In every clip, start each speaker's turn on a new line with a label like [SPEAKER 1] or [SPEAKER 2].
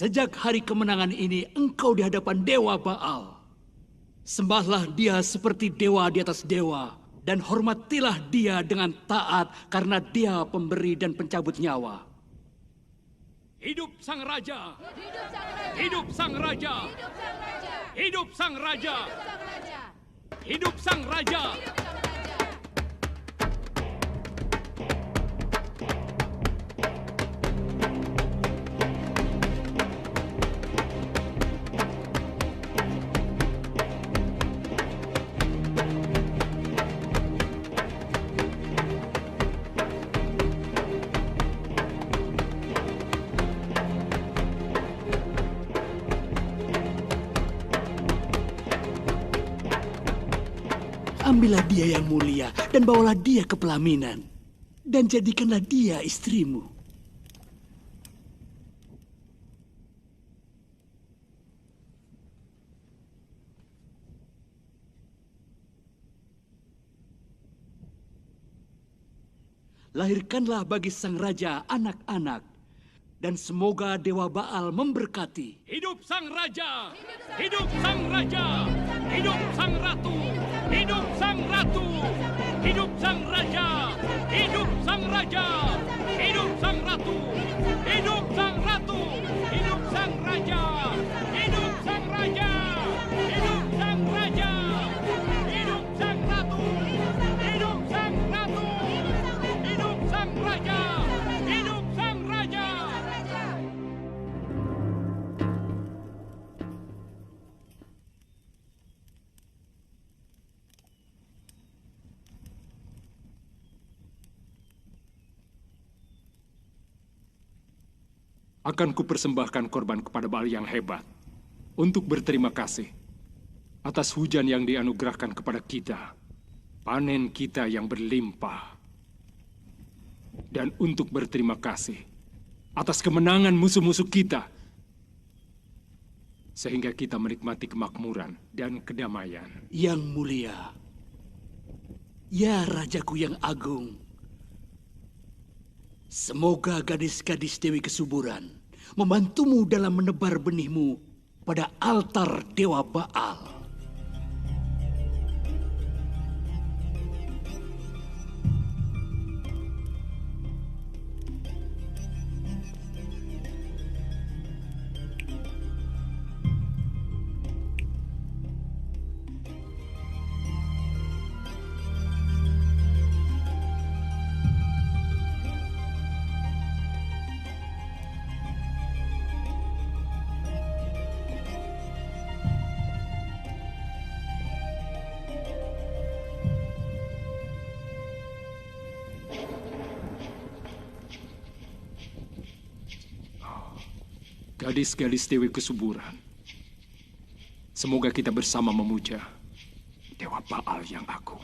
[SPEAKER 1] Sejak hari kemenangan ini, engkau di hadapan Dewa Baal. Sembahlah dia seperti dewa di atas dewa, dan hormatilah dia dengan taat karena dia pemberi dan pencabut nyawa. Hidup sang raja! Hidup sang raja! Hidup sang raja! Hidup sang raja! Ambillah dia yang mulia dan bawalah dia ke pelaminan. Dan jadikanlah dia istrimu. Lahirkanlah bagi sang raja anak-anak. Dan semoga Dewa Baal memberkati. Hidup sang raja! Hidup sang raja! Hidup sang ratu! Hidup sang ratu! Hidup sang raja! Hidup sang raja! Hidup sang ratu! Hidup sang ratu! Hidup sang raja! Hidup sang raja! Hidup sang raja! Hidup sang ratu! Hidup sang ratu! Hidup sang raja! Hidup sang raja!
[SPEAKER 2] Akan kupersembahkan korban kepada Baal yang hebat untuk berterima kasih atas hujan yang dianugerahkan kepada kita, panen kita yang berlimpah, dan untuk berterima kasih atas kemenangan musuh-musuh kita, sehingga kita menikmati kemakmuran dan kedamaian.
[SPEAKER 1] Yang mulia, ya Rajaku yang agung, semoga gadis-gadis Dewi Kesuburan membantumu dalam menebar benihmu pada altar Dewa Baal.
[SPEAKER 2] Gadis-gadis Dewi Kesuburan, semoga kita bersama memuja Dewa Baal yang agung.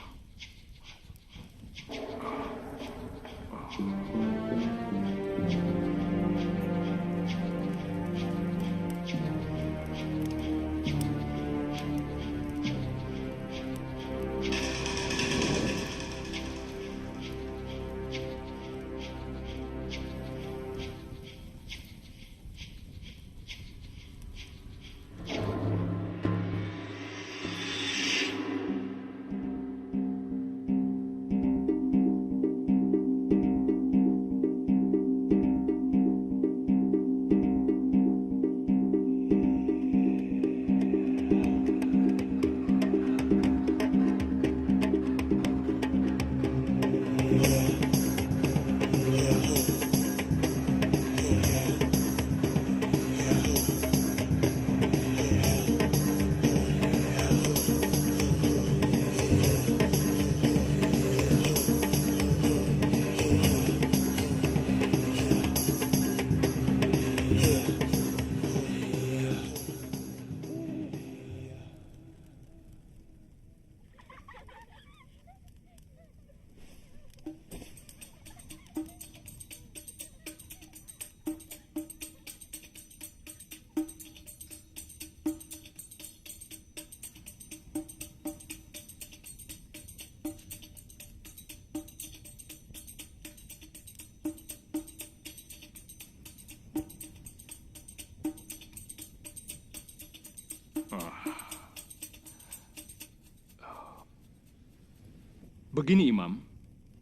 [SPEAKER 2] Begini Imam,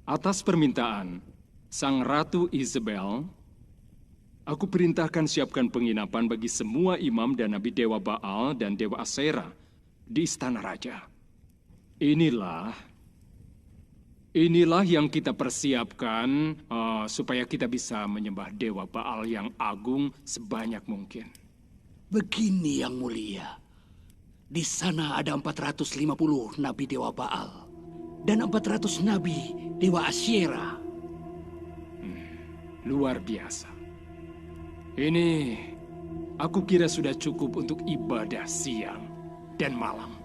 [SPEAKER 2] atas permintaan Sang Ratu Isabel, aku perintahkan siapkan penginapan bagi semua imam dan nabi Dewa Baal dan Dewa Asyera di Istana Raja. Inilah yang kita persiapkan supaya kita bisa menyembah Dewa Baal yang agung sebanyak mungkin.
[SPEAKER 1] Begini Yang Mulia, di sana ada 450 nabi Dewa Baal dan 400 nabi Dewa Asyera.
[SPEAKER 2] Luar biasa. Ini aku kira sudah cukup untuk ibadah siang dan malam.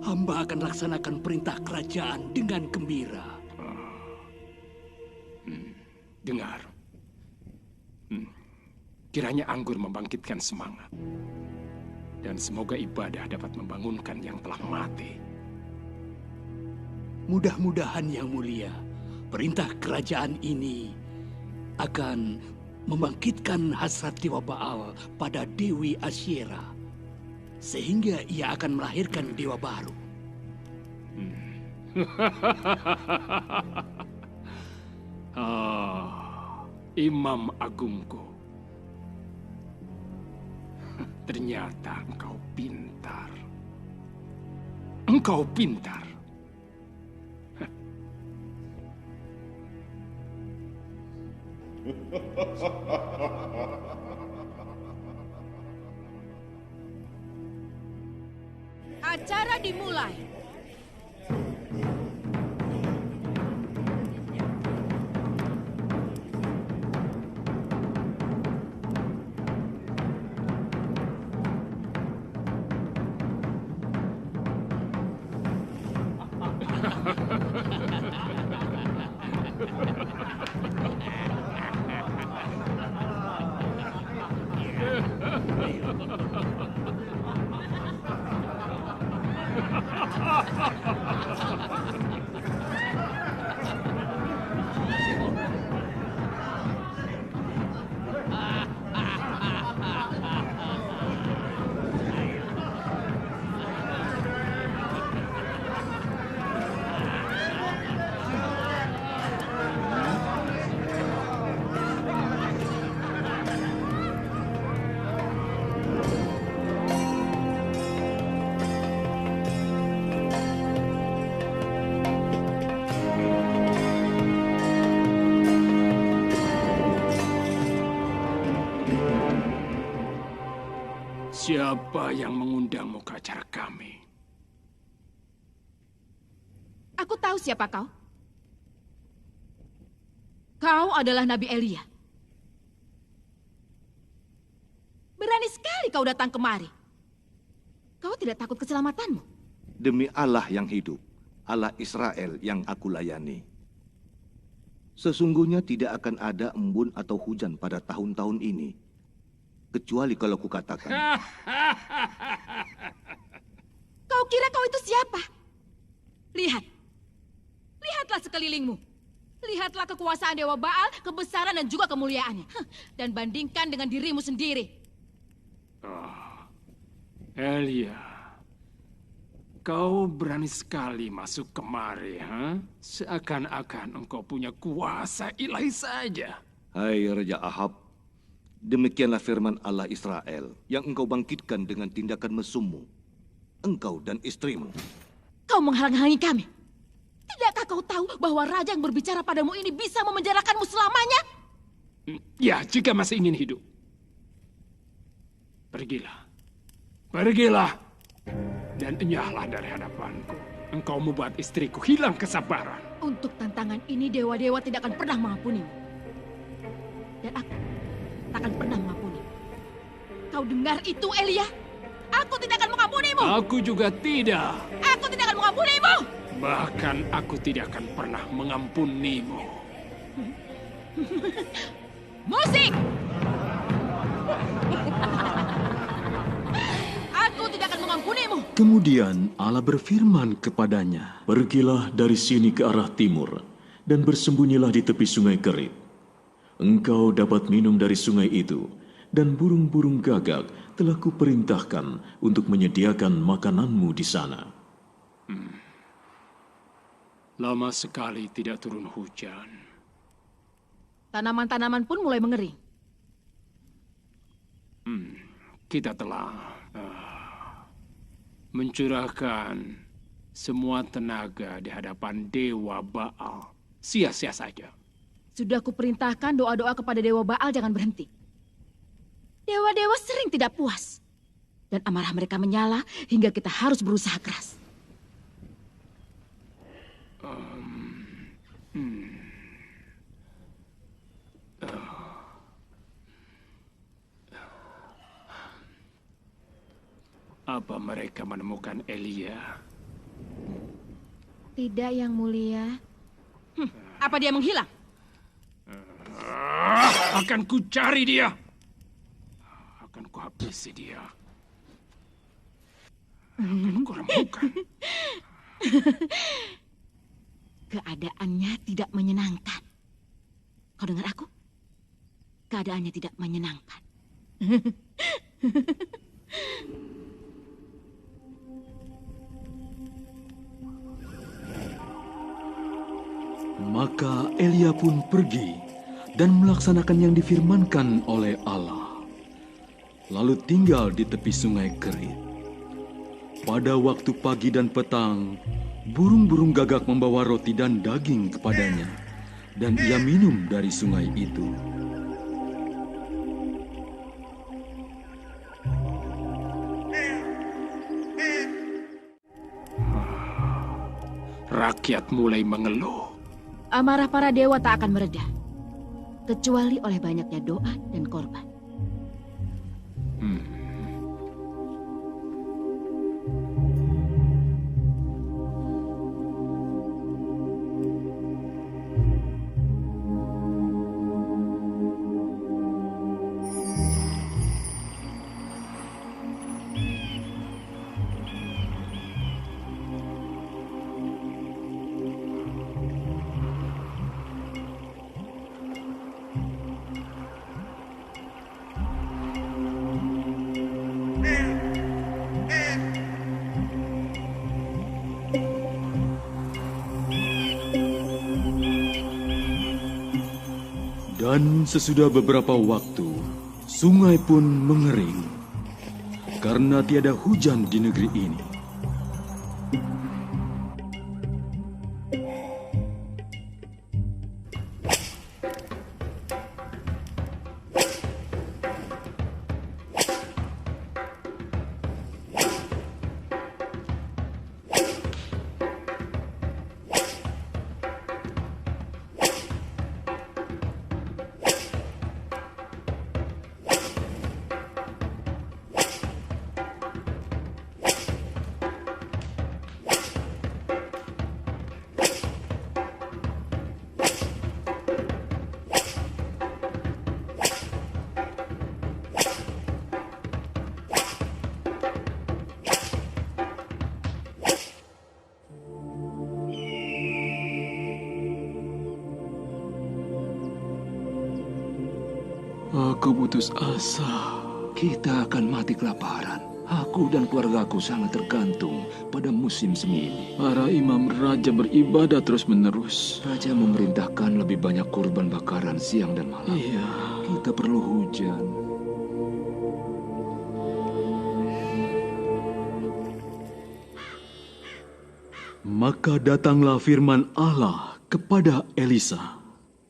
[SPEAKER 1] Hamba akan laksanakan perintah kerajaan dengan gembira.
[SPEAKER 2] Dengar. Kiranya anggur membangkitkan semangat. Dan semoga ibadah dapat membangunkan yang telah mati.
[SPEAKER 1] Mudah-mudahan Yang Mulia, perintah kerajaan ini akan membangkitkan hasrat Dewa Baal pada Dewi Asyera, sehingga ia akan melahirkan dewa baru.
[SPEAKER 2] Imam Agungku. Ternyata engkau pintar. Engkau pintar.
[SPEAKER 3] Acara dimulai.
[SPEAKER 2] Siapa yang mengundangmu ke acara kami?
[SPEAKER 3] Aku tahu siapa kau. Kau adalah Nabi Elia. Berani sekali kau datang kemari. Kau tidak takut keselamatanmu?
[SPEAKER 4] Demi Allah yang hidup, Allah Israel yang aku layani. Sesungguhnya tidak akan ada embun atau hujan pada tahun-tahun ini. Kecuali kalau kukatakan.
[SPEAKER 3] Kau kira kau itu siapa? Lihat. Lihatlah sekelilingmu. Lihatlah kekuasaan Dewa Baal, kebesaran dan juga kemuliaannya. Dan bandingkan dengan dirimu sendiri.
[SPEAKER 2] Elia, kau berani sekali masuk kemari, ha? Seakan-akan engkau punya kuasa ilahi saja.
[SPEAKER 4] Hai Raja Ahab, demikianlah firman Allah Israel yang engkau bangkitkan dengan tindakan mesummu, engkau dan istrimu.
[SPEAKER 3] Kau menghalang-halangi kami. Tidakkah kau tahu bahwa raja yang berbicara padamu ini bisa memenjarakanmu selamanya?
[SPEAKER 2] Ya, jika masih ingin hidup. Pergilah. Pergilah. Dan enyahlah dari hadapanku. Engkau membuat istriku hilang kesabaran.
[SPEAKER 3] Untuk tantangan ini dewa-dewa tidak akan pernah mengampunimu. Dan aku tak akan pernah mengampuni. Kau dengar itu, Elia? Aku tidak akan mengampunimu.
[SPEAKER 2] Aku juga tidak.
[SPEAKER 3] Aku tidak akan mengampunimu.
[SPEAKER 2] Bahkan aku tidak akan pernah mengampunimu.
[SPEAKER 3] Musik! Aku tidak akan mengampunimu.
[SPEAKER 5] Kemudian Allah berfirman kepadanya, "Pergilah dari sini ke arah timur, dan bersembunyilah di tepi sungai Kerit. Engkau dapat minum dari sungai itu, dan burung-burung gagak telah kuperintahkan untuk menyediakan makananmu di sana."
[SPEAKER 2] Lama sekali tidak turun hujan.
[SPEAKER 3] Tanaman-tanaman pun mulai mengering.
[SPEAKER 2] Kita telah mencurahkan semua tenaga di hadapan Dewa Baal. Sia-sia saja.
[SPEAKER 3] Sudah kuperintahkan doa-doa kepada Dewa Baal jangan berhenti. Dewa-dewa sering tidak puas. Dan amarah mereka menyala hingga kita harus berusaha keras.
[SPEAKER 2] Apa mereka menemukan Elia?
[SPEAKER 3] Tidak, Yang Mulia. Apa dia menghilang?
[SPEAKER 2] Akan ku cari dia. Akan ku habisi dia. Akan ku rembukan.
[SPEAKER 3] Keadaannya tidak menyenangkan. Kau dengar aku? Keadaannya tidak menyenangkan.
[SPEAKER 5] Maka Elia pun pergi dan melaksanakan yang difirmankan oleh Allah. Lalu tinggal di tepi sungai Kerit. Pada waktu pagi dan petang, burung-burung gagak membawa roti dan daging kepadanya, dan ia minum dari sungai itu.
[SPEAKER 2] Rakyat mulai mengeluh.
[SPEAKER 3] Amarah para dewa tak akan mereda. Kecuali oleh banyaknya doa dan korban.
[SPEAKER 5] Dan sesudah beberapa waktu, sungai pun mengering karena tiada hujan di negeri ini.
[SPEAKER 1] Aku putus asa. Kita akan mati kelaparan. Aku dan keluargaku sangat tergantung pada musim semi ini.
[SPEAKER 6] Para imam raja beribadah terus-menerus.
[SPEAKER 1] Raja memerintahkan lebih banyak kurban bakaran siang dan malam.
[SPEAKER 6] Iya.
[SPEAKER 1] Kita perlu hujan.
[SPEAKER 5] Maka datanglah firman Allah kepada Elisa.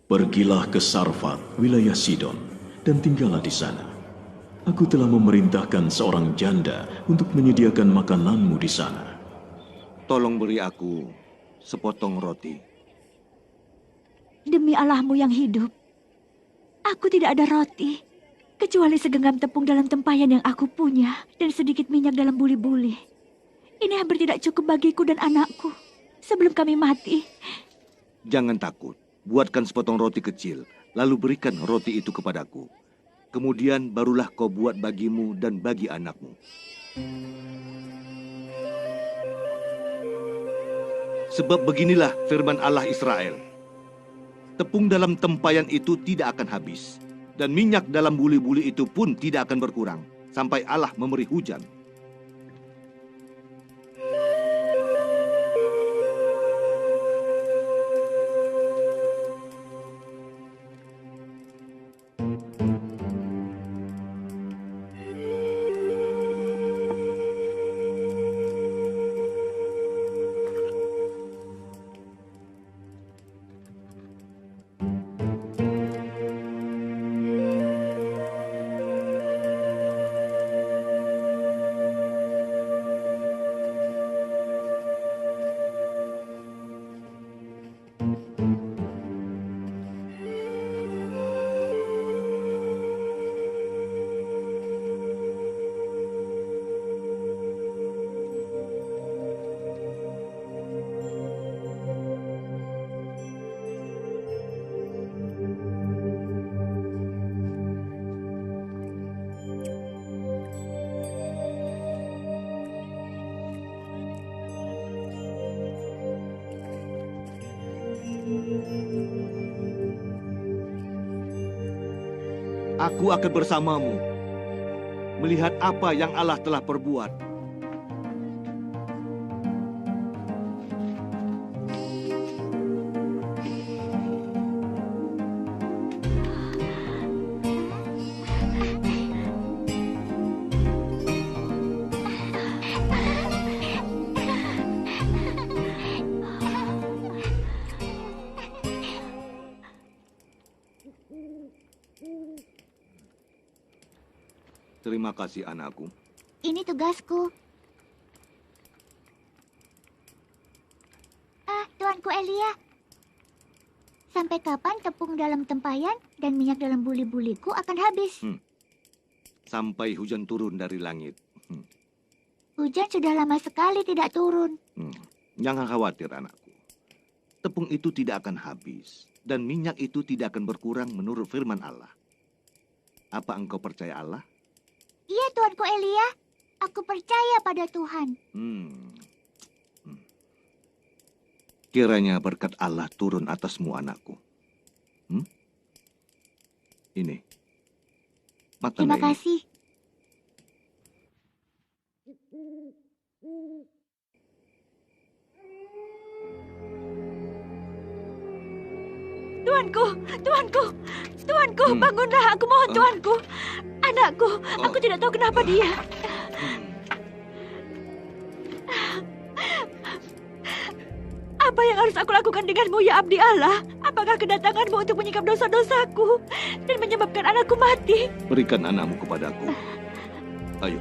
[SPEAKER 5] Pergilah ke Sarfat, wilayah Sidon, dan tinggallah di sana. Aku telah memerintahkan seorang janda untuk menyediakan makananmu di sana.
[SPEAKER 4] Tolong beri aku sepotong roti.
[SPEAKER 7] Demi Allahmu yang hidup, aku tidak ada roti, kecuali segenggam tepung dalam tempayan yang aku punya dan sedikit minyak dalam buli-buli. Ini hampir tidak cukup bagiku dan anakku sebelum kami mati.
[SPEAKER 4] Jangan takut, buatkan sepotong roti kecil, lalu berikan roti itu kepadaku. Kemudian barulah kau buat bagimu dan bagi anakmu. Sebab beginilah firman Allah Israel. Tepung dalam tempayan itu tidak akan habis, dan minyak dalam buli-buli itu pun tidak akan berkurang, sampai Allah memberi hujan. Aku akan bersamamu, melihat apa yang Allah telah perbuat. Terima kasih, anakku.
[SPEAKER 8] Ini tugasku. Tuanku Elia. Sampai kapan tepung dalam tempayan dan minyak dalam buli-buliku akan habis?
[SPEAKER 4] Sampai hujan turun dari langit.
[SPEAKER 8] Hujan sudah lama sekali tidak turun.
[SPEAKER 4] Jangan khawatir, anakku. Tepung itu tidak akan habis. Dan minyak itu tidak akan berkurang menurut firman Allah. Apa engkau percaya Allah?
[SPEAKER 8] Iya, Tuanku Elia. Aku percaya pada Tuhan.
[SPEAKER 4] Kiranya berkat Allah turun atasmu, anakku. Ini. Makan
[SPEAKER 8] Terima
[SPEAKER 4] ini.
[SPEAKER 8] kasih.
[SPEAKER 7] Tuanku, bangunlah, aku mohon Tuanku. Anakku, aku tidak tahu kenapa dia. Apa yang harus aku lakukan denganmu, ya abdi Allah? Apakah kedatanganmu untuk menyikap dosa-dosaku dan menyebabkan anakku mati?
[SPEAKER 4] Berikan anakmu kepadaku. Ayo.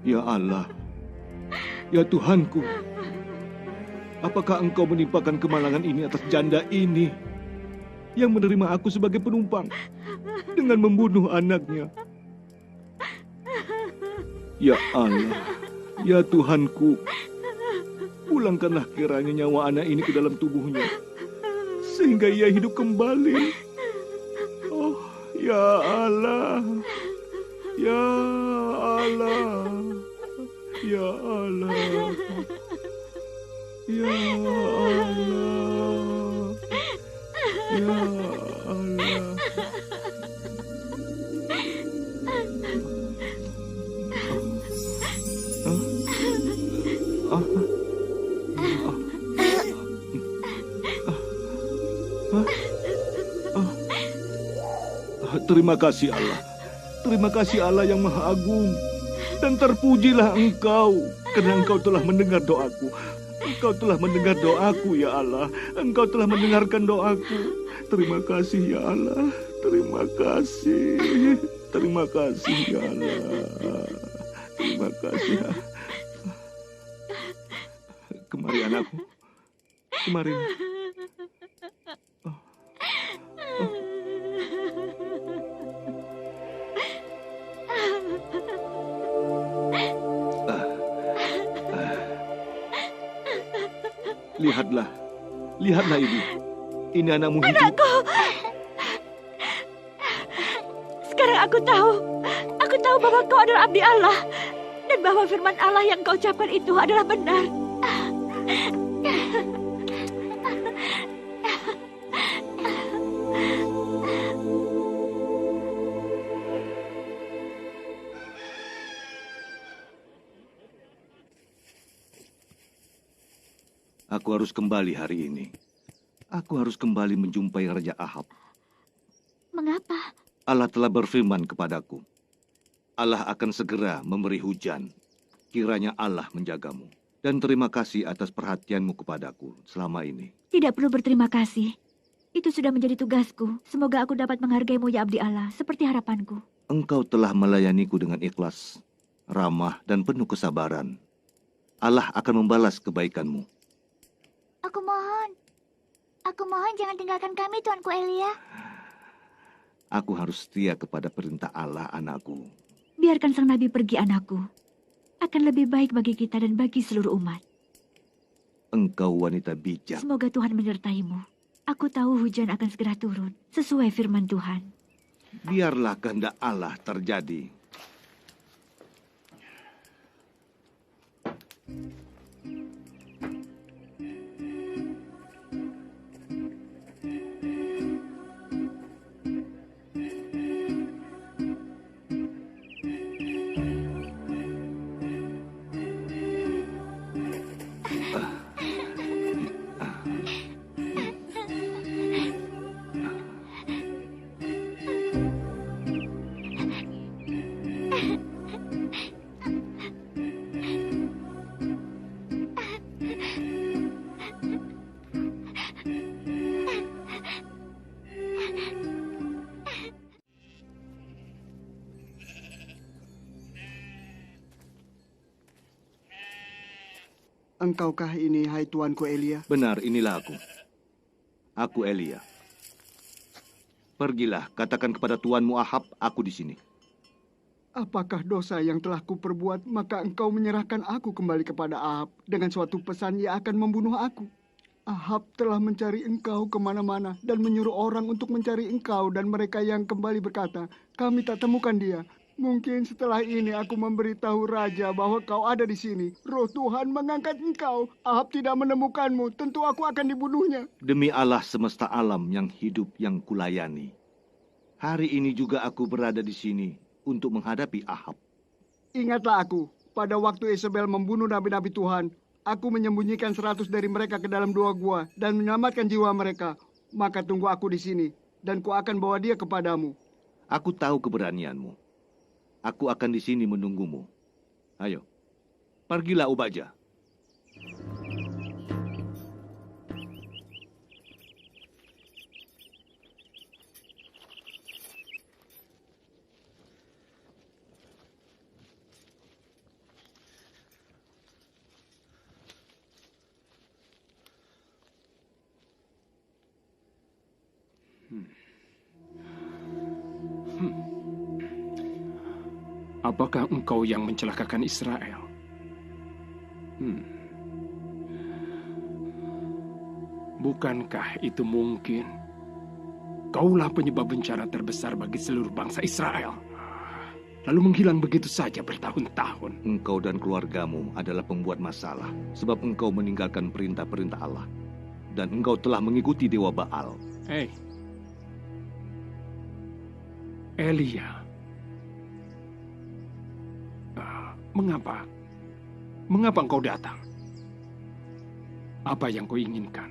[SPEAKER 4] Ya Allah, ya Tuhanku, apakah Engkau menimpakan kemalangan ini atas janda ini yang menerima aku sebagai penumpang dengan membunuh anaknya? Ya Allah, ya Tuhanku, pulangkanlah kiranya nyawa anak ini ke dalam tubuhnya sehingga ia hidup kembali. Oh, ya Allah, ya Allah. Ya Allah, ya Allah, ya Allah. Terima kasih Allah. Terima kasih Allah yang Maha Agung. Dan terpujilah Engkau, karena Engkau telah mendengar doaku. Engkau telah mendengar doaku, ya Allah. Engkau telah mendengarkan doaku. Terima kasih, ya Allah. Terima kasih. Terima kasih, ya Allah. Terima kasih. Kemari, anakku. Kemari. Lihatlah, lihatlah ini. Ini anakmu hidup.
[SPEAKER 7] Anakku! Sekarang aku tahu bahwa kau adalah abdi Allah. Dan bahwa firman Allah yang kau ucapkan itu adalah benar.
[SPEAKER 4] Aku harus kembali hari ini. Aku harus kembali menjumpai Raja Ahab.
[SPEAKER 8] Mengapa?
[SPEAKER 4] Allah telah berfirman kepadaku. Allah akan segera memberi hujan. Kiranya Allah menjagamu. Dan terima kasih atas perhatianmu kepadaku selama ini.
[SPEAKER 7] Tidak perlu berterima kasih. Itu sudah menjadi tugasku. Semoga aku dapat menghargaimu, ya abdi Allah, seperti harapanku.
[SPEAKER 4] Engkau telah melayaniku dengan ikhlas, ramah, dan penuh kesabaran. Allah akan membalas kebaikanmu.
[SPEAKER 8] Aku mohon jangan tinggalkan kami, Tuanku Elia.
[SPEAKER 4] Aku harus setia kepada perintah Allah, anakku.
[SPEAKER 7] Biarkan sang nabi pergi, anakku. Akan lebih baik bagi kita dan bagi seluruh umat.
[SPEAKER 4] Engkau wanita bijak.
[SPEAKER 7] Semoga Tuhan menyertaimu. Aku tahu hujan akan segera turun, sesuai firman Tuhan.
[SPEAKER 4] Biarlah kehendak Allah terjadi.
[SPEAKER 9] Engkaukah ini, hai tuanku Elia?
[SPEAKER 4] Benar, inilah aku. Aku Elia. Pergilah, katakan kepada tuanmu Ahab, aku di sini.
[SPEAKER 9] Apakah dosa yang telah kuperbuat, maka engkau menyerahkan aku kembali kepada Ahab dengan suatu pesan yang akan membunuh aku? Ahab telah mencari engkau kemana-mana dan menyuruh orang untuk mencari engkau, dan mereka yang kembali berkata, kami tak temukan dia. Mungkin setelah ini aku memberitahu raja bahwa kau ada di sini. Roh Tuhan mengangkat engkau. Ahab tidak menemukanmu, tentu aku akan dibunuhnya.
[SPEAKER 4] Demi Allah semesta alam yang hidup yang kulayani. Hari ini juga aku berada di sini untuk menghadapi Ahab.
[SPEAKER 9] Ingatlah aku, pada waktu Isabel membunuh nabi-nabi Tuhan, aku menyembunyikan 100 dari mereka ke dalam 2 gua dan menyelamatkan jiwa mereka. Maka tunggu aku di sini, dan ku akan bawa dia kepadamu.
[SPEAKER 4] Aku tahu keberanianmu. Aku akan di sini menunggumu. Ayo, pergilah Ubaja.
[SPEAKER 2] Apakah engkau yang mencelakakan Israel? Bukankah itu mungkin? Kaulah penyebab bencana terbesar bagi seluruh bangsa Israel. Lalu menghilang begitu saja bertahun-tahun.
[SPEAKER 4] Engkau dan keluargamu adalah pembuat masalah, sebab engkau meninggalkan perintah-perintah Allah. Dan engkau telah mengikuti dewa Baal.
[SPEAKER 2] Hei, Elia. Mengapa? Mengapa engkau datang? Apa yang kau inginkan?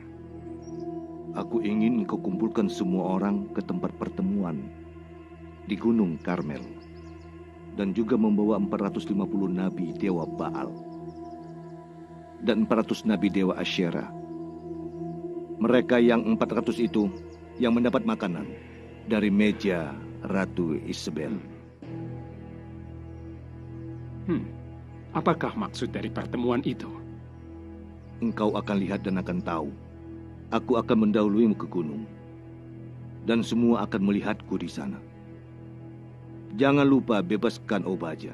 [SPEAKER 4] Aku ingin engkau kumpulkan semua orang ke tempat pertemuan di Gunung Karmel. Dan juga membawa 450 nabi dewa Baal. Dan 400 nabi dewa Asyera. Mereka yang 400 itu yang mendapat makanan dari meja Ratu Isabel.
[SPEAKER 2] Apakah maksud dari pertemuan itu?
[SPEAKER 4] Engkau akan lihat dan akan tahu. Aku akan mendahuluimu ke gunung. Dan semua akan melihatku di sana. Jangan lupa bebaskan Obaja.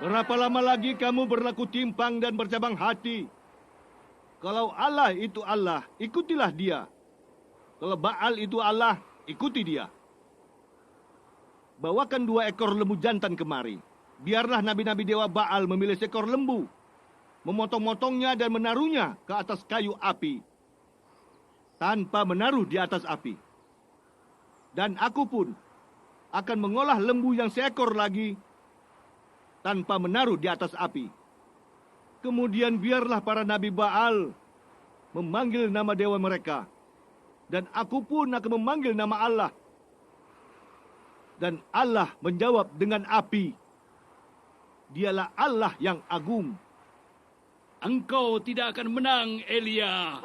[SPEAKER 4] Berapa lama lagi kamu berlaku timpang dan bercabang hati? Kalau Allah itu Allah, ikutilah dia. Kalau Baal itu Allah, ikuti dia. Bawakan 2 ekor lembu jantan kemari. Biarlah nabi-nabi dewa Baal memilih seekor lembu, memotong-motongnya dan menaruhnya ke atas kayu api, tanpa menaruh di atas api. Dan aku pun akan mengolah lembu yang seekor lagi, tanpa menaruh di atas api. Kemudian biarlah para nabi Baal memanggil nama dewa mereka, dan aku pun akan memanggil nama Allah. Dan Allah menjawab dengan api. Dialah Allah yang agung.
[SPEAKER 1] Engkau tidak akan menang, Elia.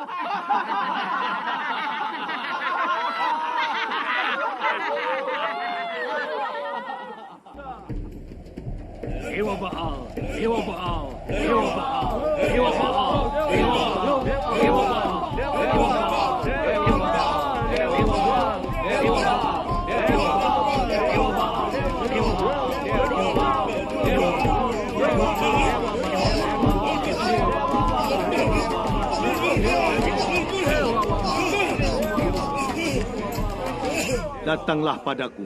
[SPEAKER 1] Dewa Baal, Dewa Baal, Dewa Baal, Dewa Baal, Dewa Baal, Dewa Baal, Dewa Baal, Dewa Baal, Dewa Baal, Dewa Baal, Dewa Baal, Dewa Baal, Dewa Baal, Dewa Baal.
[SPEAKER 4] Datanglah padaku.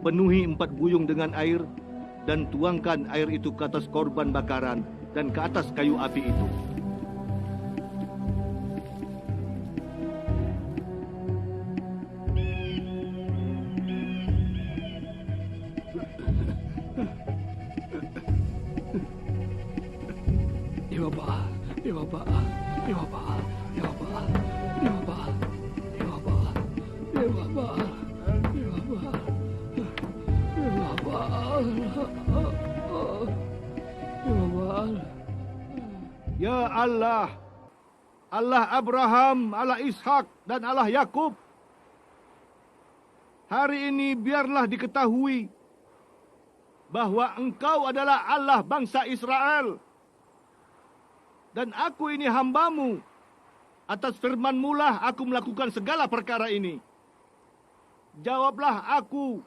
[SPEAKER 4] Penuhi 4 buyung dengan air, dan tuangkan air itu ke atas korban bakaran dan ke atas kayu api itu.
[SPEAKER 1] Dewa Baal, Dewa Baal, Dewa Baal, Dewa Baal, Dewa Baal, Dewa Baal, Dewa Baal, Dewa Baal.
[SPEAKER 4] Ya Allah, Allah Abraham, Allah Ishak, dan Allah Yakub, hari ini biarlah diketahui bahwa Engkau adalah Allah bangsa Israel. Dan aku ini hamba-Mu. Atas firman-Mu lah aku melakukan segala perkara ini. Jawablah aku,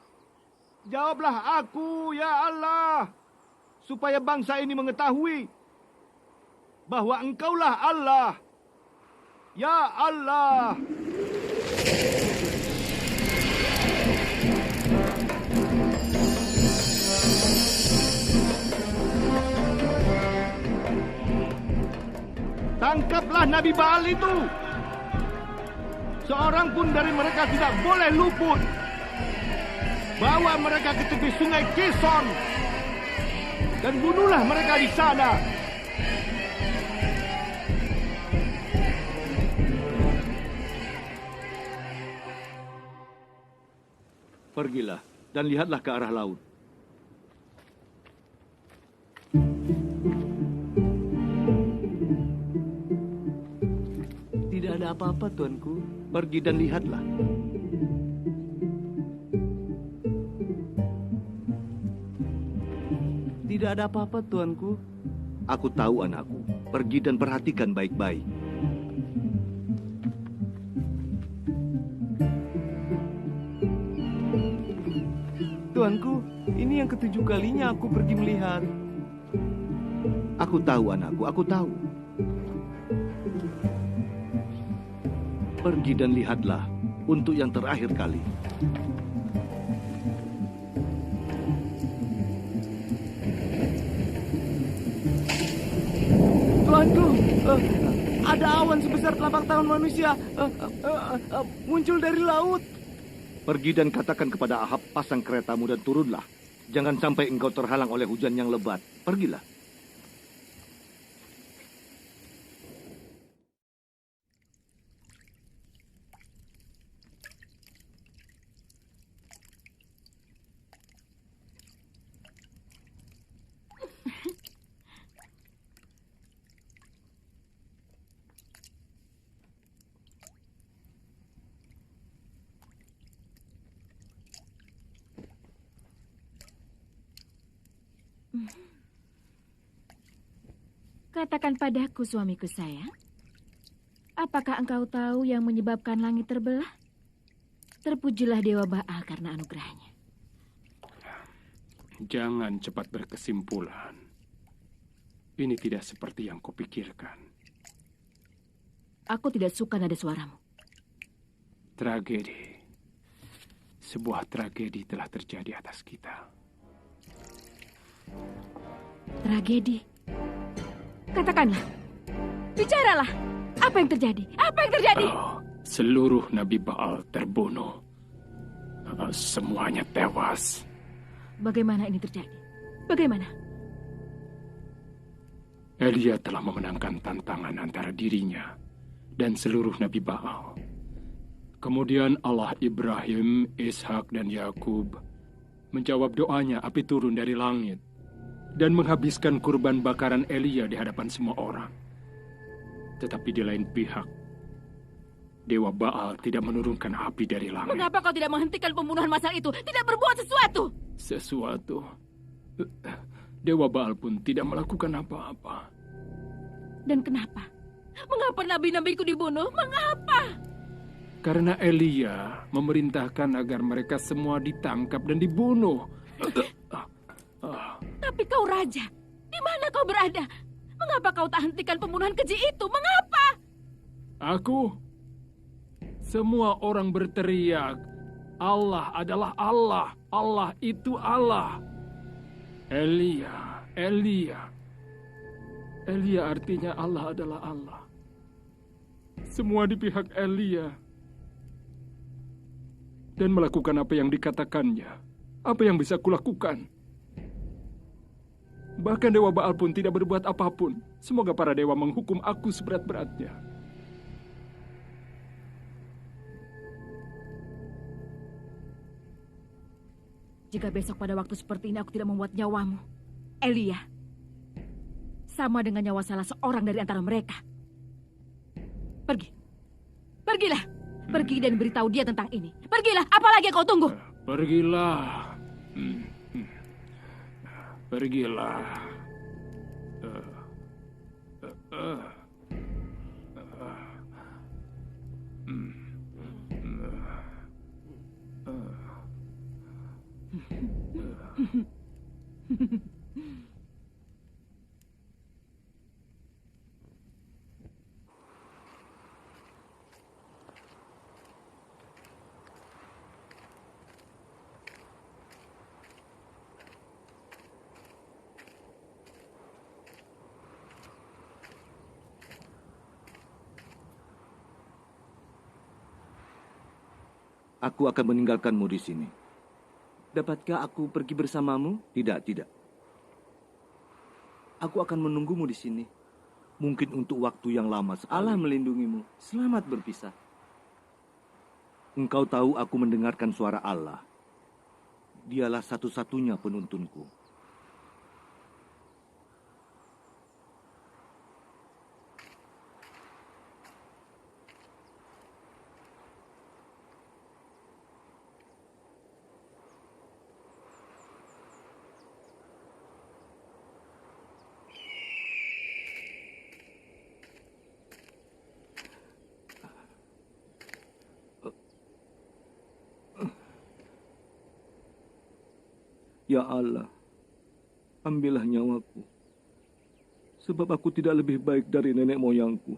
[SPEAKER 4] ya Allah, supaya bangsa ini mengetahui bahwa Engkaulah Allah. Ya Allah. Tangkaplah Nabi Baal itu. Seorang pun dari mereka tidak boleh luput. Bawa mereka ke tepi sungai Kison dan bunuhlah mereka di sana. Pergilah dan lihatlah ke arah laut. Tidak ada apa-apa, Tuanku. Pergi dan lihatlah. Tidak ada apa-apa, Tuanku. Aku tahu, anakku. Pergi dan perhatikan baik-baik. Tuanku, ini yang ke-7 kalinya aku pergi melihat. Aku tahu, anakku. Aku tahu. Pergi dan lihatlah untuk yang terakhir kali.
[SPEAKER 10] Tuanku, ada awan sebesar telapak tangan manusia muncul dari laut.
[SPEAKER 4] Pergi dan katakan kepada Ahab, pasang keretamu dan turunlah. Jangan sampai engkau terhalang oleh hujan yang lebat. Pergilah.
[SPEAKER 3] Katakan padaku, suamiku sayang. Apakah engkau tahu yang menyebabkan langit terbelah? Terpujilah Dewa Baal karena anugerahnya.
[SPEAKER 2] Jangan cepat berkesimpulan. Ini tidak seperti yang kau pikirkan.
[SPEAKER 3] Aku tidak suka nada suaramu.
[SPEAKER 2] Tragedi. Sebuah tragedi telah terjadi atas kita.
[SPEAKER 3] Tragedi? Katakanlah. Bicaralah. Apa yang terjadi? Apa yang terjadi?
[SPEAKER 2] Seluruh Nabi Baal terbunuh. Semuanya tewas.
[SPEAKER 3] Bagaimana ini terjadi? Bagaimana?
[SPEAKER 2] Elia telah memenangkan tantangan antara dirinya dan seluruh Nabi Baal. Kemudian Allah Ibrahim, Ishak, dan Yakub menjawab doanya, api turun dari langit dan menghabiskan kurban bakaran Elia di hadapan semua orang. Tetapi di lain pihak, Dewa Baal tidak menurunkan api dari langit.
[SPEAKER 3] Mengapa kau tidak menghentikan pembunuhan masal itu? Tidak berbuat sesuatu?
[SPEAKER 2] Sesuatu? Dewa Baal pun tidak melakukan apa-apa.
[SPEAKER 3] Dan kenapa? Mengapa nabi-nabiku dibunuh? Mengapa?
[SPEAKER 2] Karena Elia memerintahkan agar mereka semua ditangkap dan dibunuh.
[SPEAKER 3] Tapi kau raja, di mana kau berada? Mengapa kau tak hentikan pembunuhan keji itu? Mengapa?
[SPEAKER 2] Aku? Semua orang berteriak, Allah adalah Allah. Allah itu Allah. Elia, Elia. Elia artinya Allah adalah Allah. Semua di pihak Elia. Dan melakukan apa yang dikatakannya. Apa yang bisa kulakukan? Bahkan Dewa Baal pun tidak berbuat apapun. Semoga para dewa menghukum aku seberat-beratnya.
[SPEAKER 3] Jika besok pada waktu seperti ini aku tidak membuat nyawamu, Elia, sama dengan nyawa salah seorang dari antara mereka. Pergi. Pergilah. Pergi dan beritahu dia tentang ini. Pergilah. Apalagi kau tunggu?
[SPEAKER 2] Pergilah. Pergilah.
[SPEAKER 4] Aku akan meninggalkanmu di sini.
[SPEAKER 10] Dapatkah aku pergi bersamamu?
[SPEAKER 4] Tidak, tidak.
[SPEAKER 10] Aku akan menunggumu di sini.
[SPEAKER 4] Mungkin untuk waktu yang lama sekali.
[SPEAKER 10] Allah melindungimu. Selamat berpisah.
[SPEAKER 4] Engkau tahu aku mendengarkan suara Allah. Dialah satu-satunya penuntunku. Ya Allah, ambillah nyawaku, sebab aku tidak lebih baik dari nenek moyangku.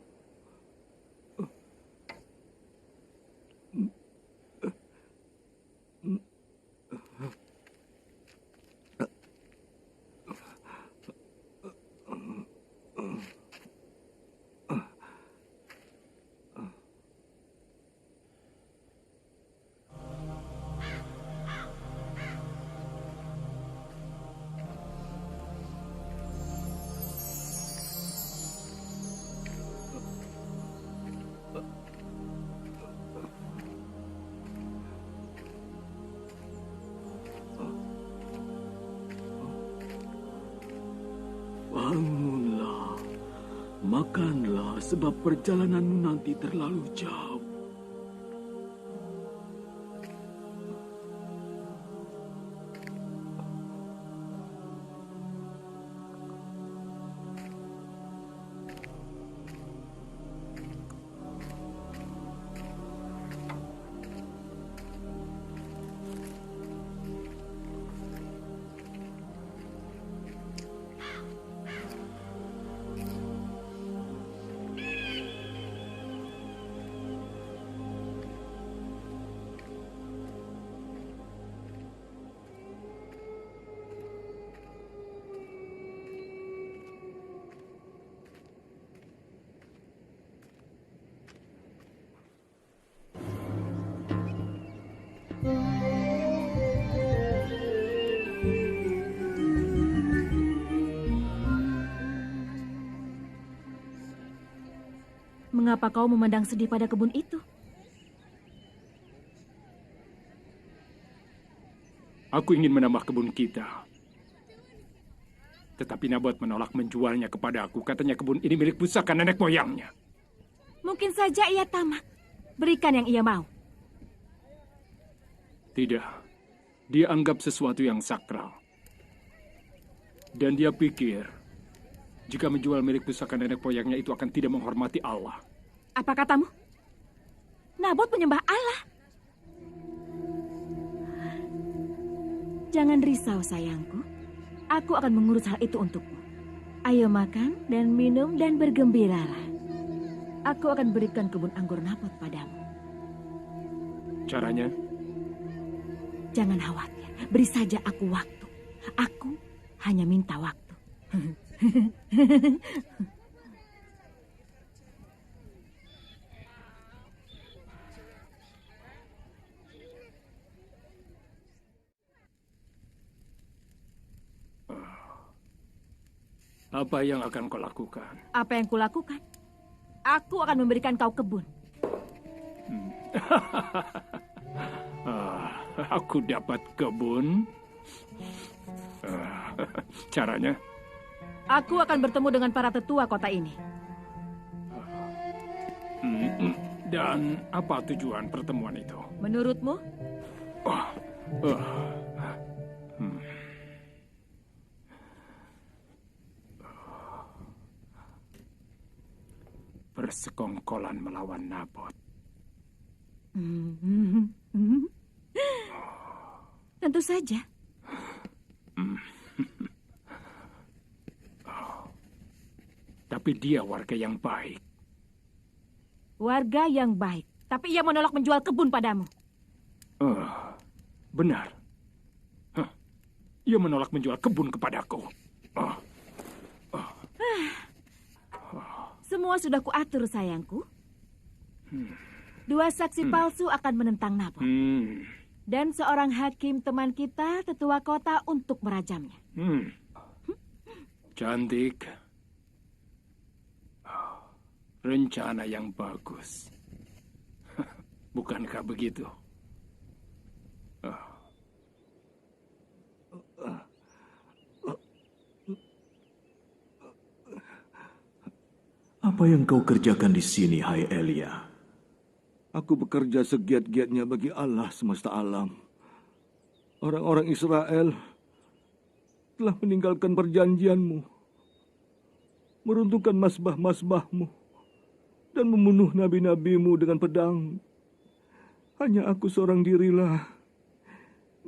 [SPEAKER 5] Bangunlah, makanlah sebab perjalananmu nanti terlalu jauh.
[SPEAKER 3] Mengapa kau memandang sedih pada kebun itu?
[SPEAKER 2] Aku ingin menambah kebun kita. Tetapi Nabot menolak menjualnya kepada aku. Katanya kebun ini milik pusaka nenek moyangnya.
[SPEAKER 3] Mungkin saja ia tamak. Berikan yang ia mau.
[SPEAKER 2] Tidak. Dia anggap sesuatu yang sakral. Dan dia pikir, jika menjual milik pusaka nenek moyangnya itu akan tidak menghormati Allah.
[SPEAKER 3] Apa katamu? Nabot menyembah Allah. Jangan risau sayangku. Aku akan mengurus hal itu untukmu. Ayo makan dan minum dan bergembiralah. Aku akan berikan kebun anggur Nabot padamu.
[SPEAKER 2] Caranya?
[SPEAKER 3] Jangan khawatir. Beri saja aku waktu. Aku hanya minta waktu.
[SPEAKER 2] Apa yang akan kau lakukan?
[SPEAKER 3] Apa yang kulakukan? Aku akan memberikan kau kebun.
[SPEAKER 2] Aku dapat kebun. Caranya?
[SPEAKER 3] Aku akan bertemu dengan para tetua kota ini.
[SPEAKER 2] Dan apa tujuan pertemuan itu?
[SPEAKER 3] Menurutmu?
[SPEAKER 2] Persekongkolan melawan Nabot.
[SPEAKER 3] Tentu saja.
[SPEAKER 2] Tapi dia warga yang baik.
[SPEAKER 3] Warga yang baik. Tapi ia menolak menjual kebun padamu.
[SPEAKER 2] Benar. Ia menolak menjual kebun kepadaku.
[SPEAKER 3] Semua sudah kuatur, sayangku. 2 saksi palsu akan menentang Nabot. Dan seorang hakim teman kita, tetua kota, untuk merajamnya.
[SPEAKER 2] Cantik. Rencana yang bagus. Bukankah begitu?
[SPEAKER 5] Apa yang kau kerjakan di sini, hai Elia?
[SPEAKER 4] Aku bekerja segiat-giatnya bagi Allah semesta alam. Orang-orang Israel telah meninggalkan perjanjianmu, meruntuhkan masbah-masbahmu, dan membunuh nabi-nabimu dengan pedang. Hanya aku seorang dirilah,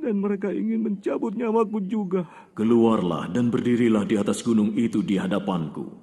[SPEAKER 4] dan mereka ingin mencabut nyawaku juga.
[SPEAKER 5] Keluarlah dan berdirilah di atas gunung itu di hadapanku.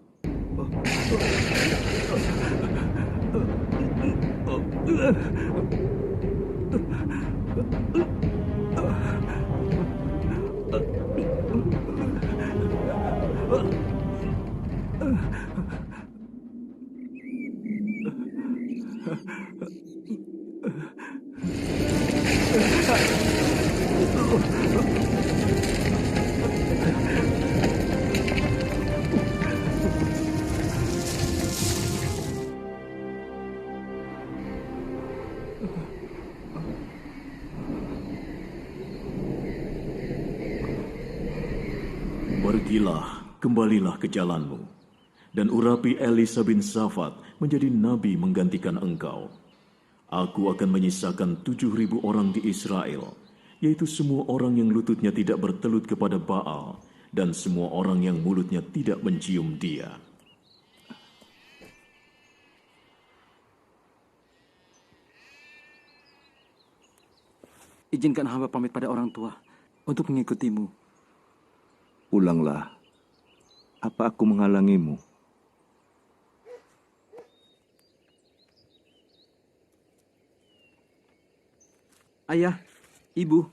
[SPEAKER 5] Pergilah, kembalilah ke jalanmu, dan urapi Elisa bin Safat menjadi nabi menggantikan engkau. Aku akan menyisakan 7.000 orang di Israel, yaitu semua orang yang lututnya tidak bertelut kepada Baal, dan semua orang yang mulutnya tidak mencium dia.
[SPEAKER 10] Izinkan hamba pamit pada orang tua untuk mengikutimu.
[SPEAKER 4] Ulanglah, apa aku menghalangimu?
[SPEAKER 10] Ayah, ibu,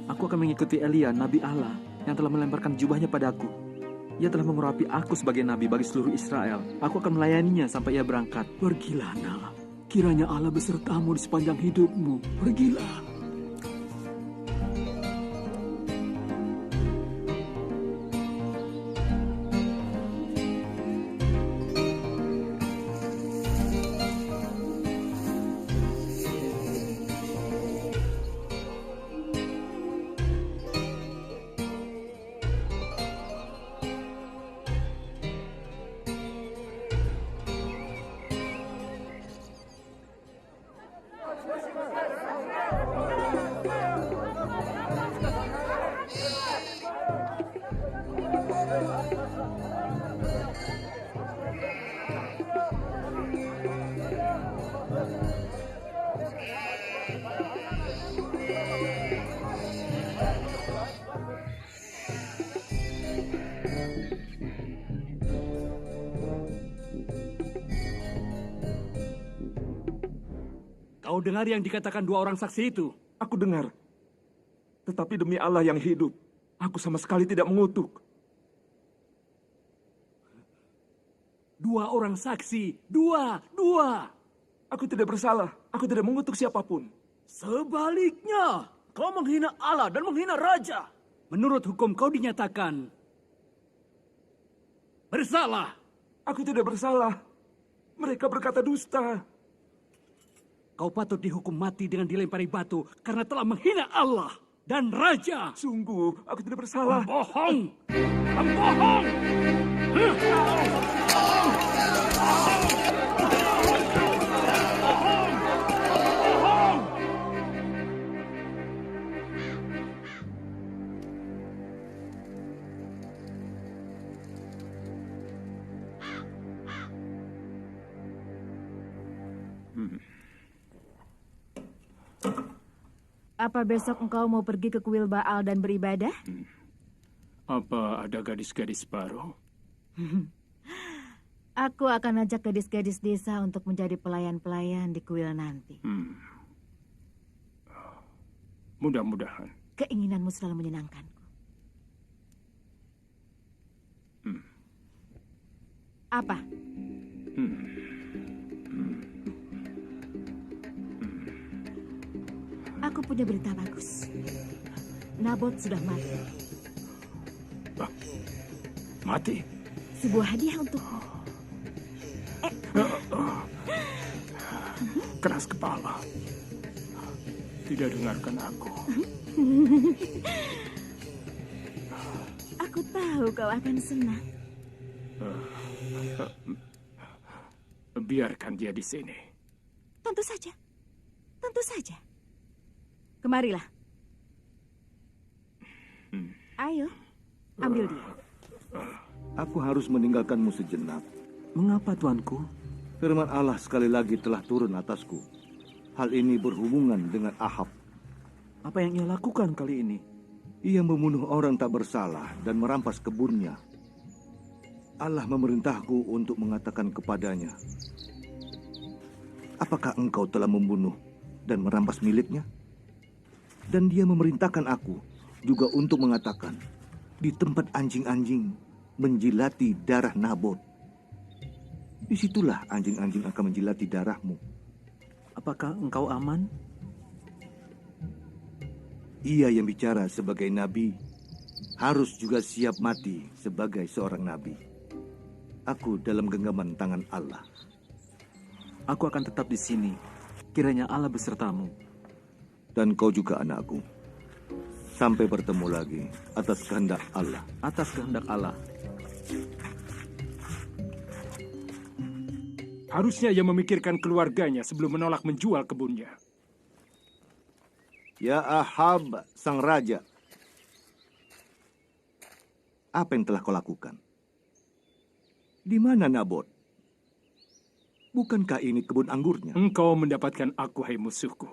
[SPEAKER 10] aku akan mengikuti Elia, Nabi Allah, yang telah melemparkan jubahnya padaku. Ia telah mengurapi aku sebagai nabi bagi seluruh Israel. Aku akan melayaninya sampai ia berangkat.
[SPEAKER 6] Pergilah, nak. Kiranya Allah besertamu di sepanjang hidupmu. Pergilah.
[SPEAKER 1] Kau dengar yang dikatakan dua orang saksi itu?
[SPEAKER 6] Aku dengar. Tetapi demi Allah yang hidup, aku sama sekali tidak mengutuk.
[SPEAKER 1] Dua orang saksi. Dua.
[SPEAKER 6] Aku tidak bersalah. Aku tidak mengutuk siapapun.
[SPEAKER 1] Sebaliknya, kau menghina Allah dan menghina Raja. Menurut hukum kau dinyatakan bersalah.
[SPEAKER 6] Aku tidak bersalah. Mereka berkata dusta.
[SPEAKER 1] Kau patut dihukum mati dengan dilempari batu karena telah menghina Allah dan Raja.
[SPEAKER 6] Sungguh, aku tidak bersalah.
[SPEAKER 1] Pembohong! Pembohong!
[SPEAKER 3] Apa besok engkau mau pergi ke kuil Baal dan beribadah?
[SPEAKER 2] Apa ada gadis-gadis baru?
[SPEAKER 3] Aku akan ajak gadis-gadis desa untuk menjadi pelayan-pelayan di kuil nanti.
[SPEAKER 2] Mudah-mudahan.
[SPEAKER 3] Keinginanmu selalu menyenangkanku. Apa? Aku punya berita bagus. Nabot sudah mati.
[SPEAKER 2] Mati?
[SPEAKER 3] Sebuah hadiah untukmu.
[SPEAKER 2] Keras kepala. Tidak dengarkan aku.
[SPEAKER 3] Aku tahu kau akan senang.
[SPEAKER 2] Biarkan dia di sini.
[SPEAKER 3] Tentu saja. Tentu saja. Kemarilah. Ayo, ambil dia.
[SPEAKER 4] Aku harus meninggalkanmu sejenak.
[SPEAKER 6] Mengapa, Tuanku?
[SPEAKER 4] Firman Allah sekali lagi telah turun atasku. Hal ini berhubungan dengan Ahab.
[SPEAKER 6] Apa yang ia lakukan kali ini?
[SPEAKER 4] Ia membunuh orang tak bersalah dan merampas kebunnya. Allah memerintahku untuk mengatakan kepadanya, apakah engkau telah membunuh dan merampas miliknya? Dan dia memerintahkan aku juga untuk mengatakan, di tempat anjing-anjing menjilati darah Nabot, disitulah anjing-anjing akan menjilati darahmu.
[SPEAKER 6] Apakah engkau aman?
[SPEAKER 4] Ia yang bicara sebagai nabi harus juga siap mati sebagai seorang nabi. Aku dalam genggaman tangan Allah.
[SPEAKER 6] Aku akan tetap di sini. Kiranya Allah besertamu.
[SPEAKER 4] Dan kau juga anakku. Sampai bertemu lagi atas kehendak Allah.
[SPEAKER 6] Atas kehendak Allah.
[SPEAKER 2] Harusnya ia memikirkan keluarganya sebelum menolak menjual kebunnya.
[SPEAKER 4] Ya Ahab, sang raja. Apa yang telah kau lakukan? Di mana Nabot? Bukankah ini kebun anggurnya?
[SPEAKER 2] Engkau mendapatkan aku, hai musuhku.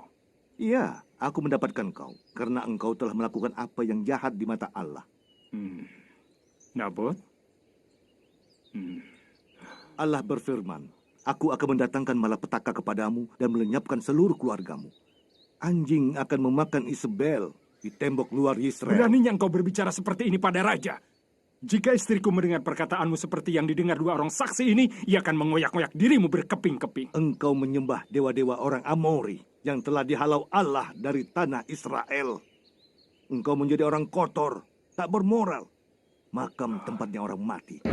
[SPEAKER 4] Iya, aku mendapatkan kau. Karena engkau telah melakukan apa yang jahat di mata Allah.
[SPEAKER 2] Nabot?
[SPEAKER 4] Allah berfirman, aku akan mendatangkan malapetaka kepadamu dan melenyapkan seluruh keluargamu. Anjing akan memakan Isabel di tembok luar Yisrael.
[SPEAKER 2] Beraninya engkau berbicara seperti ini pada raja. Jika istriku mendengar perkataanmu seperti yang didengar dua orang saksi ini, ia akan mengoyak-ngoyak dirimu berkeping-keping.
[SPEAKER 4] Engkau menyembah dewa-dewa orang Amori yang telah dihalau Allah dari tanah Israel. Engkau menjadi orang kotor, tak bermoral. Makam tempatnya orang mati.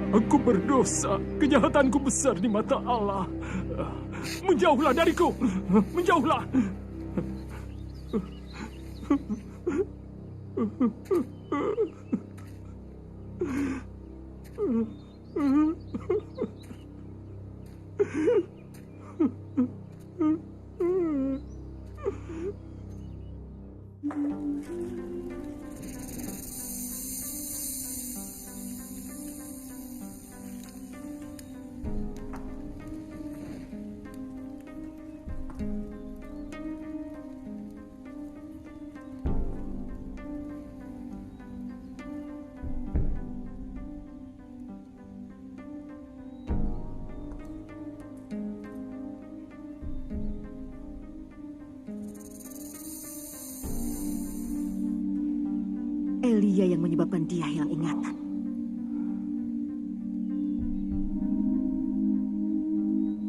[SPEAKER 2] Aku berdosa, kejahatanku besar di mata Allah. Menjauhlah dariku, menjauhlah.
[SPEAKER 11] Elia yang menyebabkan dia hilang ingatan.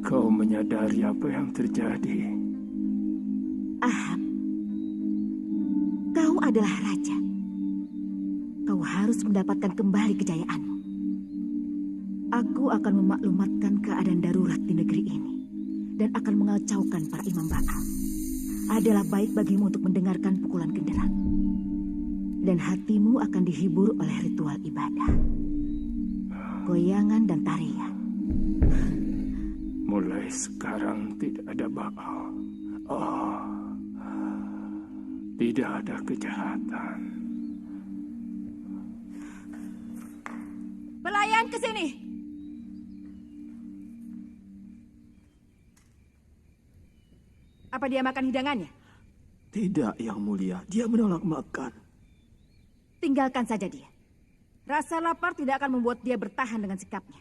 [SPEAKER 2] Kau menyadari apa yang terjadi?
[SPEAKER 11] Ahab, kau adalah raja. Kau harus mendapatkan kembali kejayaanmu. Aku akan memaklumatkan keadaan darurat di negeri ini dan akan mengacaukan para imam Baal. Adalah baik bagimu untuk mendengarkan pukulan genderang. Dan hatimu akan dihibur oleh ritual ibadah, goyangan dan tarian.
[SPEAKER 2] Mulai sekarang tidak ada Baal. Tidak ada kejahatan.
[SPEAKER 3] Pelayan ke sini. Apa dia makan hidangannya?
[SPEAKER 5] Tidak, Yang Mulia. Dia menolak makan.
[SPEAKER 3] Tinggalkan saja dia. Rasa lapar tidak akan membuat dia bertahan dengan sikapnya.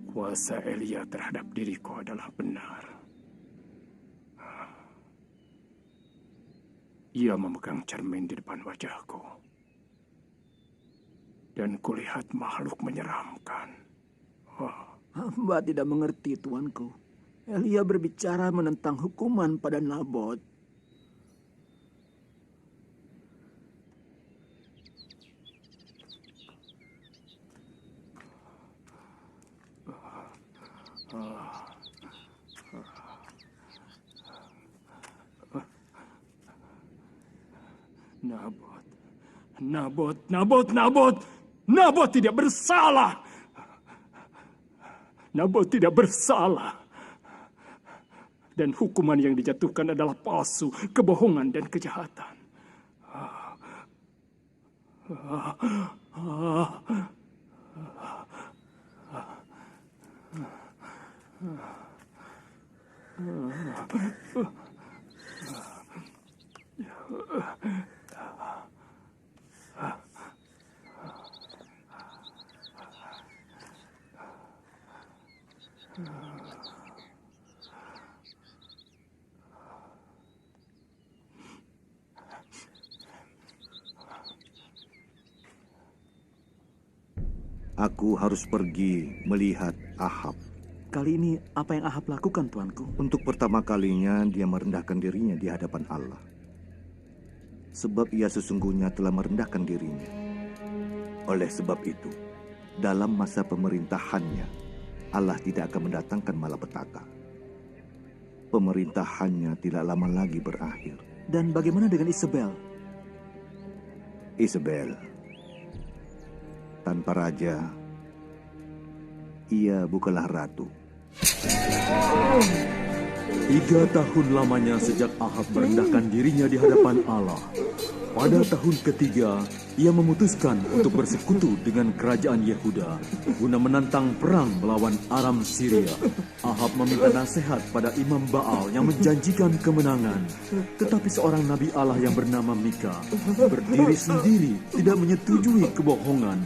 [SPEAKER 2] Kuasa Elia terhadap diriku adalah benar. Ia memegang cermin di depan wajahku. Dan kulihat makhluk menyeramkan.
[SPEAKER 5] Hamba tidak mengerti, tuanku. Elia berbicara menentang hukuman pada Nabot.
[SPEAKER 2] Nabot tidak bersalah. Nabot tidak bersalah. Dan hukuman yang dijatuhkan adalah palsu, kebohongan dan kejahatan.
[SPEAKER 4] Aku harus pergi melihat Ahab.
[SPEAKER 10] Kali ini apa yang Ahab lakukan, tuanku?
[SPEAKER 4] Untuk pertama kalinya dia merendahkan dirinya di hadapan Allah. Sebab ia sesungguhnya telah merendahkan dirinya. Oleh sebab itu, dalam masa pemerintahannya, Allah tidak akan mendatangkan malapetaka. Pemerintahannya tidak lama lagi berakhir.
[SPEAKER 10] Dan bagaimana dengan Isabel?
[SPEAKER 4] Isabel, tanpa raja, ia bukanlah ratu.
[SPEAKER 5] 3 tahun lamanya sejak Ahab merendahkan dirinya di hadapan Allah. Pada tahun ketiga, ia memutuskan untuk bersekutu dengan kerajaan Yehuda guna menantang perang melawan Aram Syria. Ahab meminta nasihat pada imam Baal yang menjanjikan kemenangan. Tetapi seorang nabi Allah yang bernama Mika berdiri sendiri, tidak menyetujui kebohongan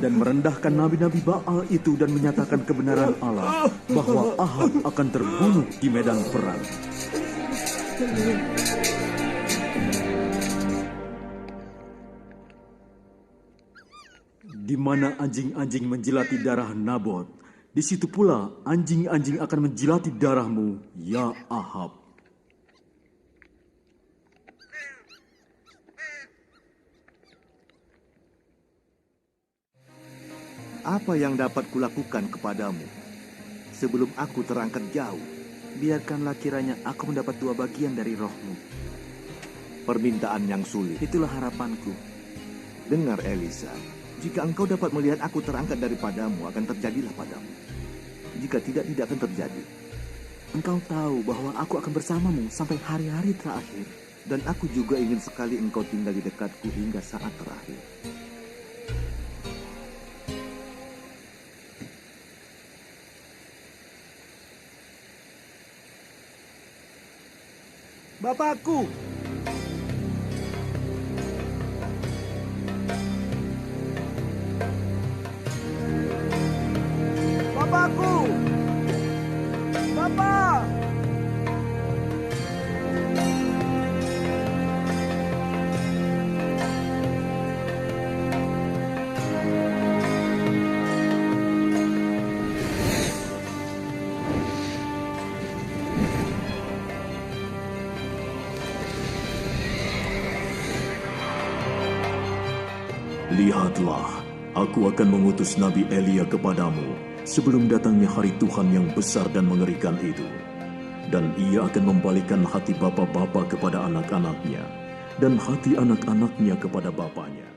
[SPEAKER 5] dan merendahkan nabi-nabi Baal itu dan menyatakan kebenaran Allah bahwa Ahab akan terbunuh di medan perang. Di mana anjing-anjing menjilati darah Nabot, di situ pula anjing-anjing akan menjilati darahmu, ya Ahab.
[SPEAKER 4] Apa yang dapat kulakukan kepadamu? sebelum aku terangkat jauh.
[SPEAKER 10] Biarkanlah kiranya aku mendapat 2 bagian dari rohmu.
[SPEAKER 4] Permintaan yang sulit.
[SPEAKER 10] Itulah harapanku.
[SPEAKER 4] Dengar Elisa, jika engkau dapat melihat aku terangkat daripadamu, akan terjadilah padamu. Jika tidak, tidak akan terjadi.
[SPEAKER 10] Engkau tahu bahwa aku akan bersamamu sampai hari-hari terakhir.
[SPEAKER 4] Dan aku juga ingin sekali engkau tinggal di dekatku hingga saat terakhir.
[SPEAKER 12] Bapakku! Bapakku! Bapak!
[SPEAKER 5] Lihatlah, aku akan mengutus Nabi Elia kepadamu sebelum datangnya hari Tuhan yang besar dan mengerikan itu. Dan ia akan membalikkan hati bapa-bapa kepada anak-anaknya, dan hati anak-anaknya kepada bapanya.